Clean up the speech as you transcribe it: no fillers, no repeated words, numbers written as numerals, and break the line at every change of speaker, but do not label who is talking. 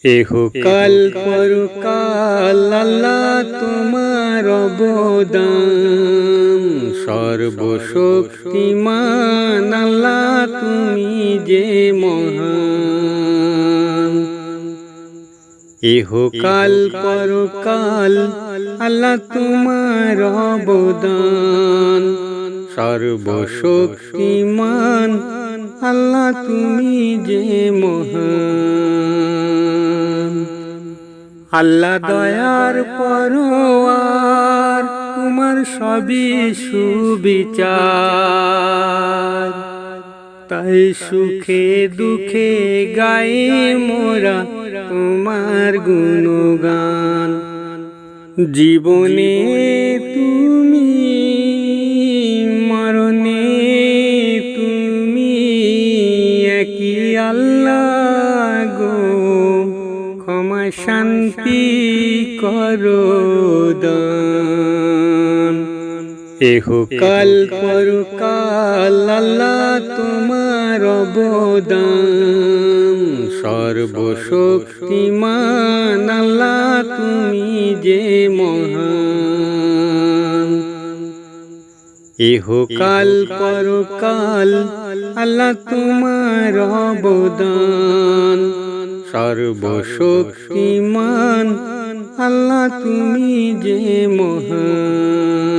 এহকাল পরকাল আল্লাহ তোমার অবদান, সর্বশক্তিমান আল্লাহ তুমি যে মহান। এহকাল পরকাল আল্লাহ তোমার অবদান, সর্বশক্তিমান আল্লাহ তুমি যে মহান। আল্লাহ দয়ার পরওয়ার, তোমার সবই সুবিচার, তাই সুখে দুঃখে গায়ে মোরা তোমার গুণগান। জীবনে তুমি, মরণে তুমি, একই আল্লাহ গো, ক্ষমা শান্তি করো দান। এহকাল পরকাল আল্লাহ তোমার অবদান, সর্বশক্তিমান আল্লাহ তুমি যে মহান। এহকাল পরকাল আল্লাহ তোমার অবদান, সর্বশক্তিমান আল্লাহ তুমি যে মহান।